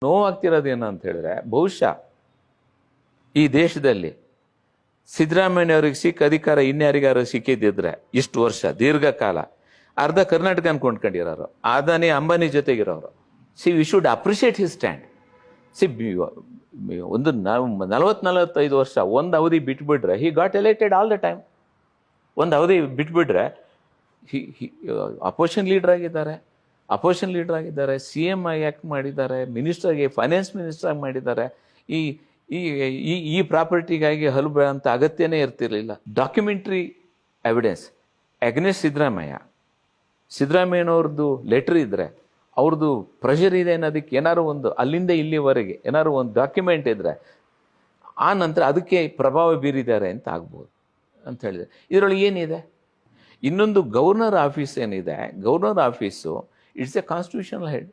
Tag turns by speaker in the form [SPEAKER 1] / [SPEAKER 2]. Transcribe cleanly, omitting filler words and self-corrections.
[SPEAKER 1] ನೋವಾಗ್ತಿರೋದೇನು ಅಂತ ಹೇಳಿದ್ರೆ, ಬಹುಶಃ ಈ ದೇಶದಲ್ಲಿ ಸಿದ್ದರಾಮಯ್ಯವ್ರಿಗೆ ಸಿಕ್ಕ ಅಧಿಕಾರ ಇನ್ಯಾರಿಗಾರು ಸಿಕ್ಕಿದ್ದಿದ್ರೆ ಇಷ್ಟು ವರ್ಷ ದೀರ್ಘಕಾಲ ಅರ್ಧ ಕರ್ನಾಟಕ ಕೊಂಡ್ಕೊಂಡಿರೋರು, ಅದಾನಿ ಅಂಬಾನಿ ಜೊತೆಗಿರೋರು. We should appreciate his stand. ಒಂದು 40-45 ವರ್ಷ ಒಂದು ಅವಧಿ ಬಿಟ್ಬಿಟ್ರೆ he got elected all the time. ಒಂದು ಅವಧಿ ಬಿಟ್ಬಿಟ್ರೆ ಅಪೋಸಿಷನ್ ಲೀಡರ್ ಆಗಿದ್ದಾರೆ, ಸಿ ಎಮ್ ಆಗಿ ಆ್ಯಕ್ಟ್ ಮಾಡಿದ್ದಾರೆ, ಮಿನಿಸ್ಟರ್ಗೆ ಫೈನಾನ್ಸ್ ಮಿನಿಸ್ಟರ್ ಆಗಿ ಮಾಡಿದ್ದಾರೆ. ಈ ಈ ಪ್ರಾಪರ್ಟಿಗಾಗಿ ಹಲವು ಅಂತ ಅಗತ್ಯನೇ ಇರ್ತಿರ್ಲಿಲ್ಲ. ಡಾಕ್ಯುಮೆಂಟ್ರಿ ಎವಿಡೆನ್ಸ್ ಅಗ್ನೆಸ್ಟ್ ಸಿದ್ದರಾಮಯ್ಯನವ್ರದ್ದು ಲೆಟ್ರ್ ಇದ್ದರೆ, ಅವ್ರದ್ದು ಪ್ರೆಷರ್ ಇದೆ ಅನ್ನೋದಕ್ಕೆ ಏನಾದ್ರು ಒಂದು ಅಲ್ಲಿಂದ ಇಲ್ಲಿವರೆಗೆ ಏನಾದ್ರು ಒಂದು ಡಾಕ್ಯುಮೆಂಟ್ ಇದ್ದರೆ ಆ ನಂತರ ಅದಕ್ಕೆ ಪ್ರಭಾವ ಬೀರಿದ್ದಾರೆ ಅಂತ ಆಗ್ಬೋದು ಅಂತ ಹೇಳಿದೆ. ಇದರೊಳಗೆ ಏನಿದೆ? ಇನ್ನೊಂದು ಗವರ್ನರ್ ಆಫೀಸ್ ಏನಿದೆ, governor office it's A constitutional head.